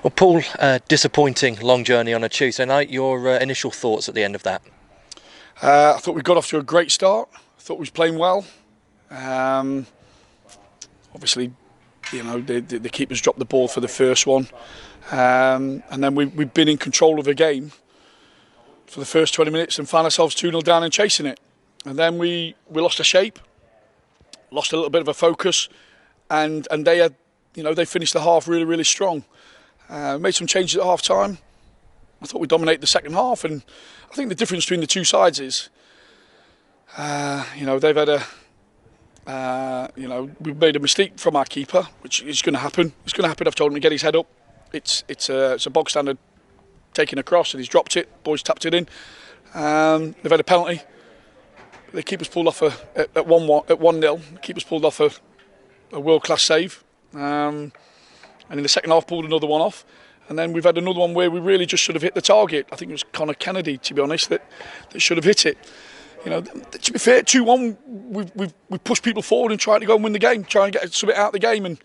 Well, Paul, disappointing long journey on a Tuesday night. Your initial thoughts at the end of that? I thought we got off to a great start. I thought we was playing well. Obviously, the keepers dropped the ball for the first one. And then we've been in control of the game for the first 20 minutes and found ourselves 2-0 down and chasing it. And then we lost a shape, lost a little bit of a focus, and they had, they finished the half really, really strong. Made some changes at half time. I thought we dominated the second half, and I think the difference between the two sides is, they've had we've made a mistake from our keeper, which is going to happen. It's going to happen. I've told him to get his head up. It's a bog standard taking across, and he's dropped it. Boys tapped it in. They've had a penalty. The keeper's pulled off at 1-0. The keeper's pulled off a world-class save. And in the second half pulled another one off, and then we've had another one where we really just should have hit the target. I think it was Conor Kennedy, to be honest, that should have hit it. To be fair, 2-1, we've pushed people forward and tried to go and win the game, trying to get something out of the game. And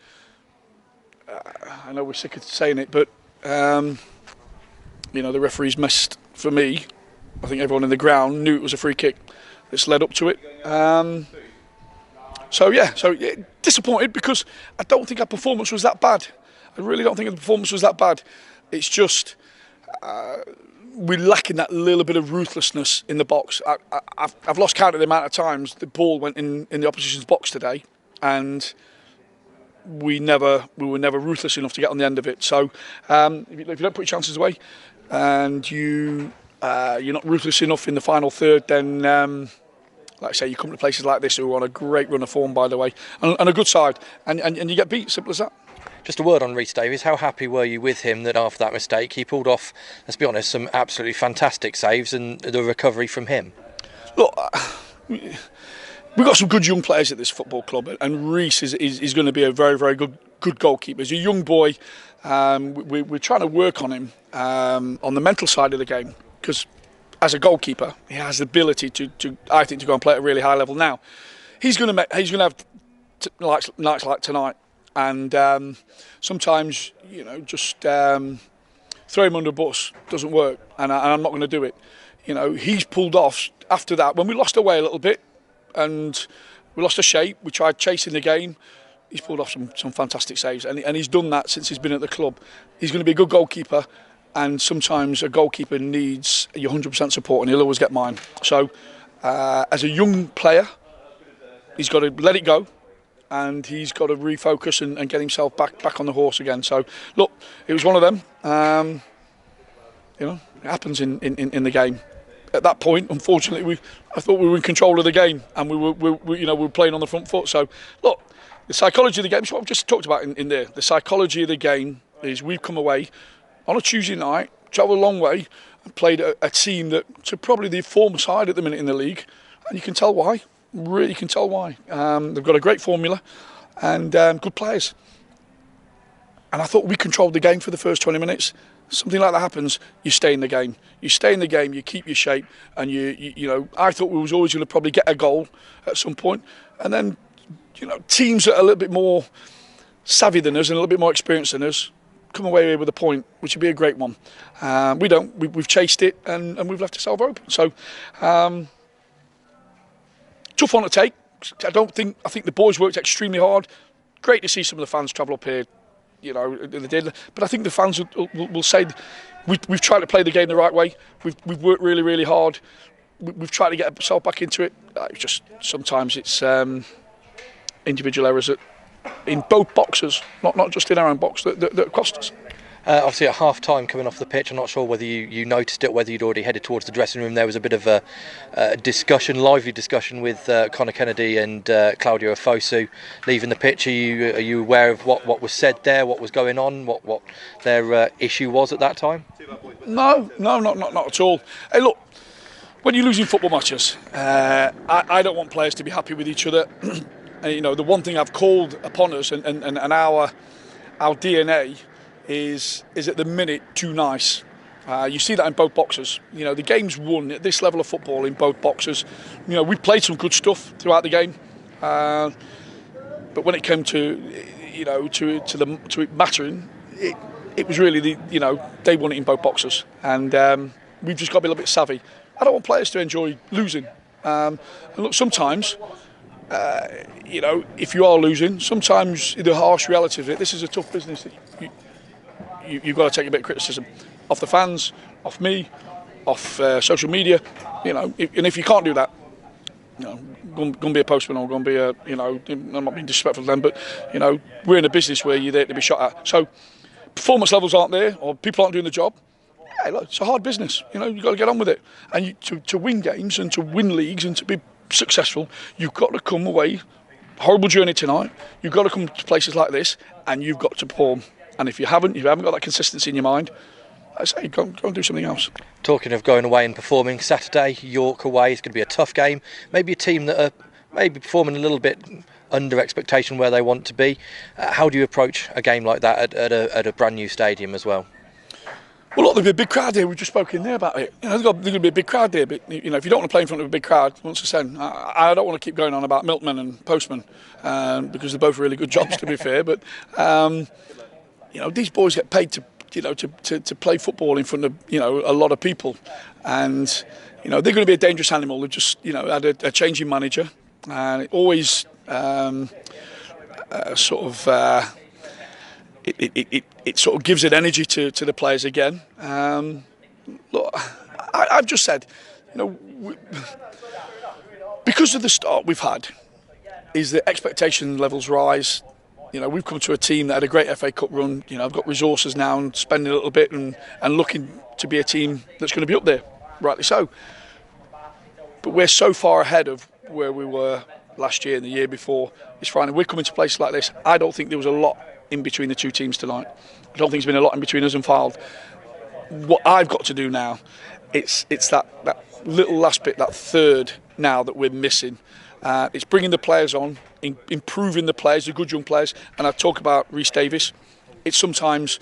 I know we're sick of saying it, but the referee's missed. For me, I think everyone in the ground knew it was a free kick that's led up to it. So disappointed because I don't think our performance was that bad. I really don't think the performance was that bad. It's just we're lacking that little bit of ruthlessness in the box. I've lost count of the amount of times the ball went in the opposition's box today, and we were never ruthless enough to get on the end of it. So if you don't put your chances away, and you're not ruthless enough in the final third, then like I say, you come to places like this who are on a great run of form, by the way, and a good side, and you get beat. Simple as that. Just a word on Rhys Davies. How happy were you with him that after that mistake he pulled off, let's be honest, some absolutely fantastic saves and the recovery from him? Look, we've got some good young players at this football club, and Rhys is going to be a very, very good goalkeeper. He's a young boy. We're trying to work on him on the mental side of the game, because as a goalkeeper, he has the ability to I think, to go and play at a really high level. Now, he's going to have nights like tonight. And sometimes, just throw him under the bus doesn't work, and I'm not going to do it. He's pulled off after that. When we lost away a little bit and we lost a shape, we tried chasing the game. He's pulled off some fantastic saves, and he's done that since he's been at the club. He's going to be a good goalkeeper, and sometimes a goalkeeper needs your 100% support, and he'll always get mine. So, as a young player, he's got to let it go. And he's got to refocus and get himself back on the horse again. So, look, it was one of them. It happens in the game. At that point, unfortunately, I thought we were in control of the game, and we were playing on the front foot. So, look, the psychology of the game is what I've just talked about in there. The psychology of the game is we've come away on a Tuesday night, travelled a long way, and played a team that's probably the form side at the minute in the league, and you can tell why. Really can tell why. They've got a great formula and good players. And I thought we controlled the game for the first 20 minutes. Something like that happens, you stay in the game. You stay in the game, you keep your shape, and I thought we was always going to probably get a goal at some point. And then, teams that are a little bit more savvy than us and a little bit more experienced than us come away with a point, which would be a great one. We don't. We've chased it and we've left ourselves open. So. Tough one to take. I think the boys worked extremely hard. Great to see some of the fans travel up here, they did. But I think the fans will say we've tried to play the game the right way. We've worked really, really hard. We've tried to get ourselves back into it. It's just sometimes it's individual errors in both boxes, not just in our own box, that cost us. Obviously at half time coming off the pitch, I'm not sure whether you noticed it, whether you'd already headed towards the dressing room. There was a bit of a lively discussion with Conor Kennedy and Claudio Afosu leaving the pitch. Are you aware of what was said there, what was going on, what their issue was at that time? No, not at all. Hey, look, when you're losing football matches, I don't want players to be happy with each other. The one thing I've called upon us and our DNA is at the minute too nice. You see that in both boxes. The game's won at this level of football in both boxes. We played some good stuff throughout the game, but when it came to it mattering, it was really they won it in both boxes, and we've just got to be a little bit savvy. I don't want players to enjoy losing. And look, sometimes, if you are losing, sometimes the harsh reality of it, this is a tough business. You've got to take a bit of criticism off the fans, off me, off social media, and if you can't do that, go and be a postman or go and be I'm not being disrespectful to them, but we're in a business where you're there to be shot at. So performance levels aren't there, or people aren't doing the job. Yeah, look, it's a hard business. You've got to get on with it. And to win games and to win leagues and to be successful, you've got to come away. Horrible journey tonight. You've got to come to places like this, and you've got to perform. And if you haven't got that consistency in your mind, I say go and do something else. Talking of going away and performing, Saturday, York away, it's going to be a tough game. Maybe a team that are maybe performing a little bit under expectation where they want to be. How do you approach a game like that at a brand new stadium as well? Well, look, there'll be a big crowd here. We've just spoken there about it. There's going to be a big crowd there. But if you don't want to play in front of a big crowd, once again, I don't want to keep going on about milkmen and postmen because they're both really good jobs, to be fair. But these boys get paid to play football in front of a lot of people, and they're going to be a dangerous animal. They've just had a changing manager, and it always it sort of gives it energy to the players again. Look, I've just said, because of the start we've had, is the expectation levels rise. We've come to a team that had a great FA Cup run. I've got resources now and spending a little bit and looking to be a team that's going to be up there, rightly so. But we're so far ahead of where we were last year and the year before. It's fine. We're coming to places like this. I don't think there was a lot in between the two teams tonight. I don't think there's been a lot in between us and Fylde. What I've got to do now, it's that little last bit, that third now that we're missing. It's bringing the players on, improving the players, the good young players. And I talk about Rhys Davies. It's sometimes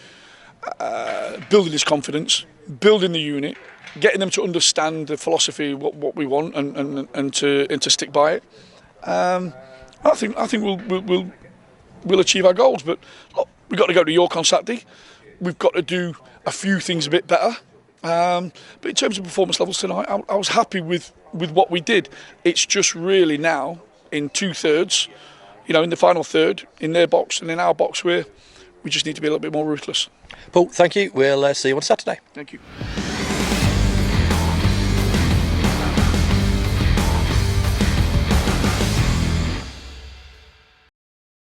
building his confidence, building the unit, getting them to understand the philosophy, what we want, and to stick by it. I think we'll achieve our goals. But look, we've got to go to York on Saturday. We've got to do a few things a bit better. But in terms of performance levels tonight, I was happy with what we did. It's just really now in 2/3, in the final third, in their box and in our box, where we just need to be a little bit more ruthless. Paul, thank you. We'll see you on Saturday. Thank you.